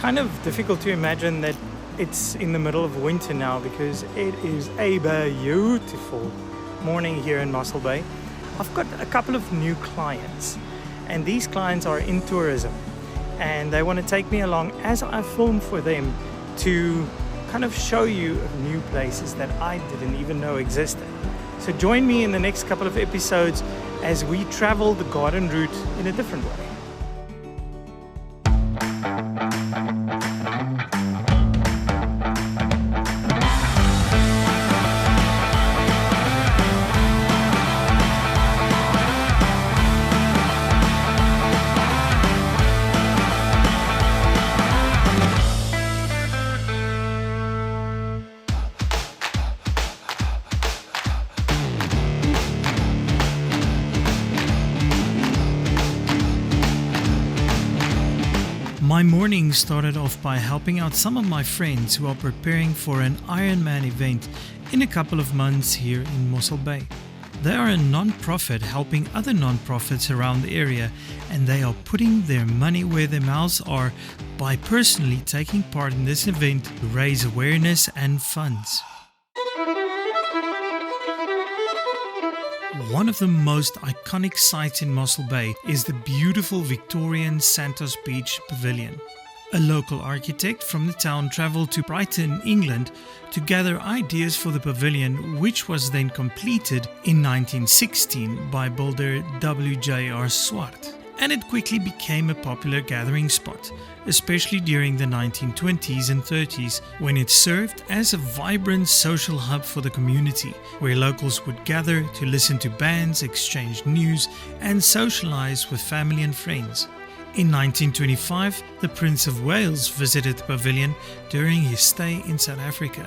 kind of difficult to imagine that it's in the middle of winter now because it is a beautiful morning here in Mossel Bay. I've got a couple of new clients, and these clients are in tourism, and they want to take me along as I film for them to kind of show you new places that I didn't even know existed. So join me in the next couple of episodes as we travel the garden route in a different way. My morning started off by helping out some of my friends who are preparing for an Ironman event in a couple of months here in Mossel Bay. They are a non-profit helping other non-profits around the area, and they are putting their money where their mouths are by personally taking part in this event to raise awareness and funds. One of the most iconic sites in Mossel Bay is the beautiful Victorian Santos Beach Pavilion. A local architect from the town travelled to Brighton, England to gather ideas for the pavilion, which was then completed in 1916 by builder W.J.R. Swart. And it quickly became a popular gathering spot, especially during the 1920s and 30s, when it served as a vibrant social hub for the community, where locals would gather to listen to bands, exchange news, and socialize with family and friends. In 1925, the Prince of Wales visited the pavilion during his stay in South Africa.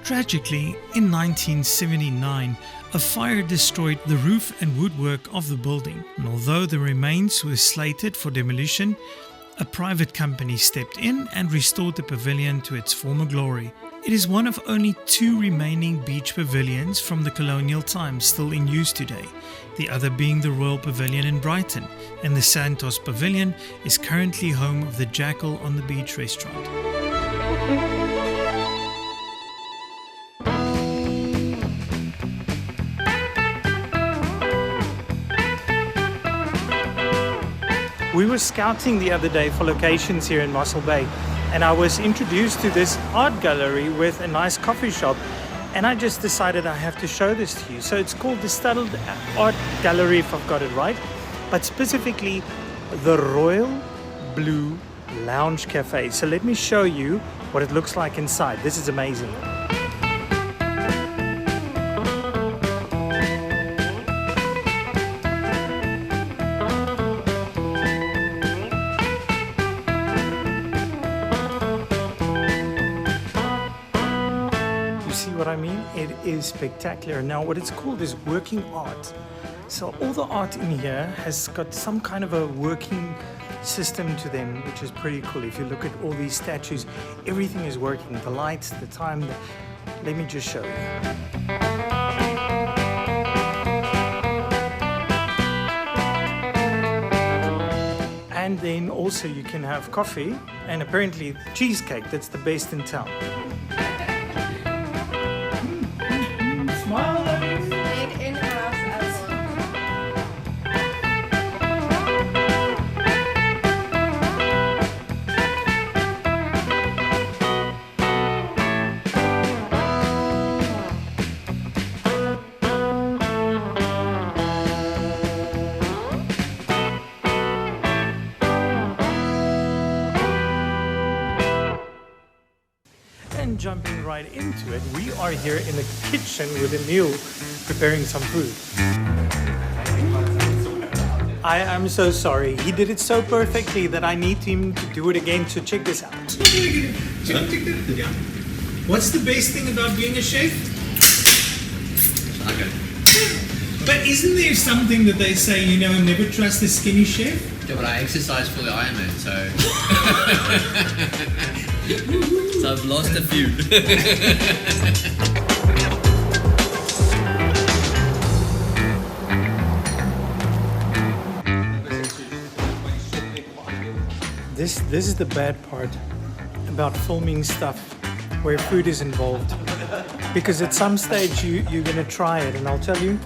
Tragically, in 1979, a fire destroyed the roof and woodwork of the building, and although the remains were slated for demolition, a private company stepped in and restored the pavilion to its former glory. It is one of only 2 remaining beach pavilions from the colonial times still in use today, the other being the Royal Pavilion in Brighton, and the Santos Pavilion is currently home of the Jackal on the Beach restaurant. We were scouting the other day for locations here in Mossel Bay, and I was introduced to this art gallery with a nice coffee shop, and I just decided I have to show this to you. So it's called the Studdled Art Gallery, if I've got it right, but specifically the Royal Blue Lounge Cafe. So let me show you what it looks like inside. This is amazing. What I mean, it is spectacular. Now what it's called is working art. So all the art in here has got some kind of a working system to them, which is pretty cool. If you look at all these statues, everything is working. The lights, the time, let me just show you. And then also you can have coffee and apparently cheesecake. That's the best in town. Made in-house as well. And jumping right into it, we are here in the kitchen with Emil preparing some food. I am so sorry. He did it so perfectly that I need him to do it again. So check this out. What's the best thing about being a chef? Okay. But isn't there something that they say, you know, never trust a skinny chef? Yeah, but I exercise for the Ironman, so... so I've lost a few. This is the bad part. about filming stuff where food is involved, because at some stage you're gonna try it, and I'll tell you,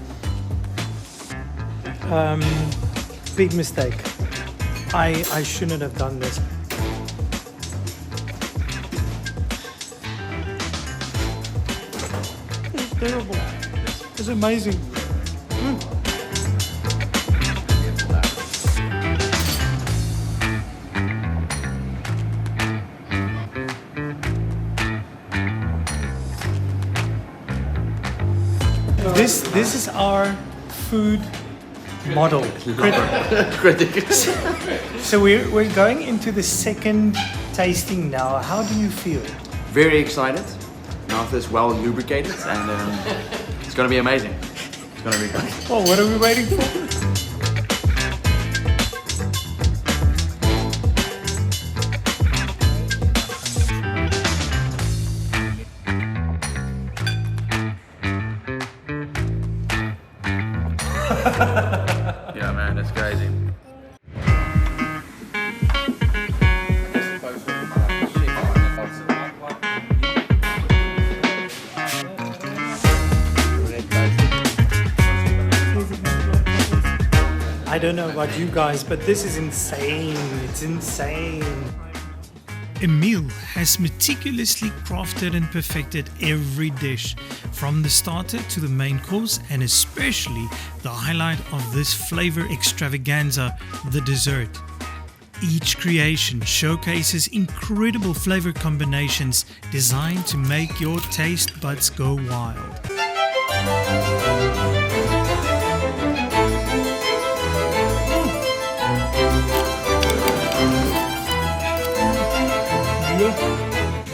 big mistake. I shouldn't have done this. It's terrible. It's amazing. This is our food model. Critic. So we're going into the second tasting now. How do you feel? Very excited. Mouth is well lubricated, and it's gonna be amazing. It's gonna be great. Well, what are we waiting for? Yeah, man, that's crazy. I don't know about you guys, but this is insane. It's insane. Emile has meticulously crafted and perfected every dish, from the starter to the main course, and especially the highlight of this flavor extravaganza, the dessert. Each creation showcases incredible flavor combinations designed to make your taste buds go wild.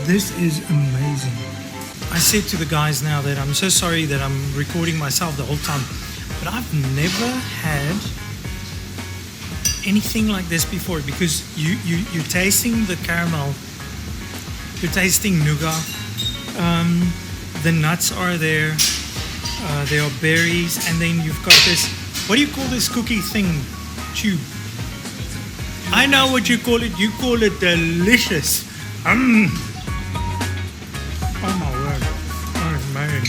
This is amazing. I said to the guys now that I'm so sorry that I'm recording myself the whole time, but I've never had anything like this before, because you're tasting the caramel, you're tasting nougat, the nuts are there are berries, and then you've got this, what do you call this cookie thing? Tube. I know what you call it. You call it delicious. Oh my word. Oh man.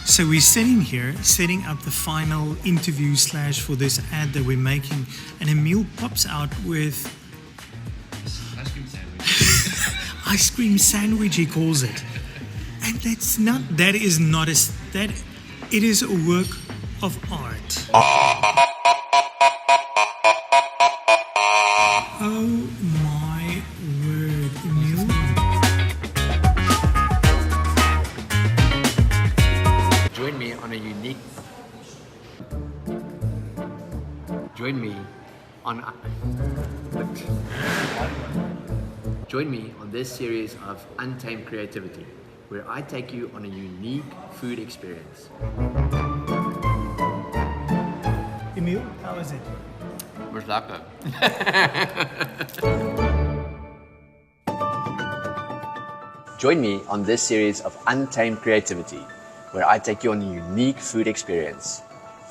So we're sitting here, setting up the final interview / for this ad that we're making, and Emile pops out with Ice cream sandwich. ice cream sandwich, he calls it. And that it is a work of art. Oh my word, Emile. Join me on a unique. Join me on. Join me on this series of Untamed Creativity, where I take you on a unique food experience. Emile, how is it? Where's lekker? Join me on this series of Untamed Creativity, where I take you on a unique food experience.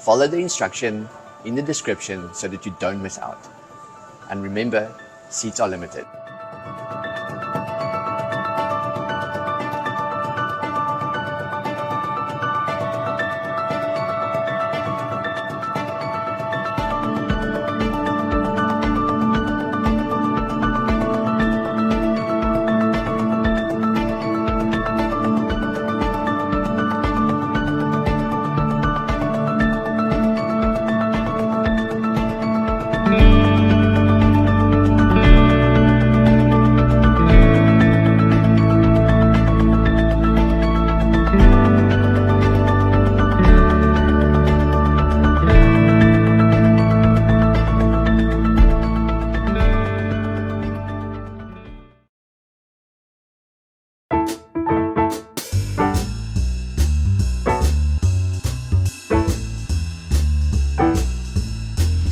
Follow the instruction in the description so that you don't miss out. And remember, seats are limited.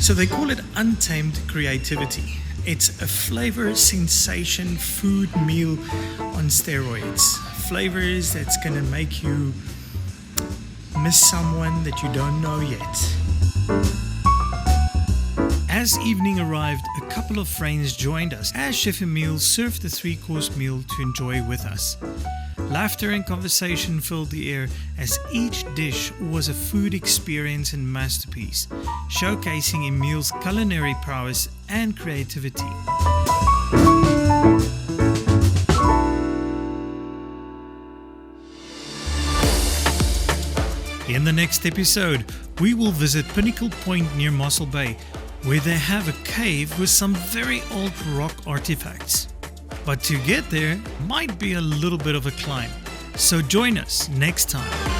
So they call it Untamed Creativity. It's a flavor sensation food meal on steroids. Flavors that's gonna make you miss someone that you don't know yet. As evening arrived, a couple of friends joined us as Chef Emile served the 3-course meal to enjoy with us. Laughter and conversation filled the air as each dish was a food experience and masterpiece, showcasing Emile's culinary prowess and creativity. In the next episode, we will visit Pinnacle Point near Mossel Bay, where they have a cave with some very old rock artifacts. But to get there might be a little bit of a climb. So join us next time.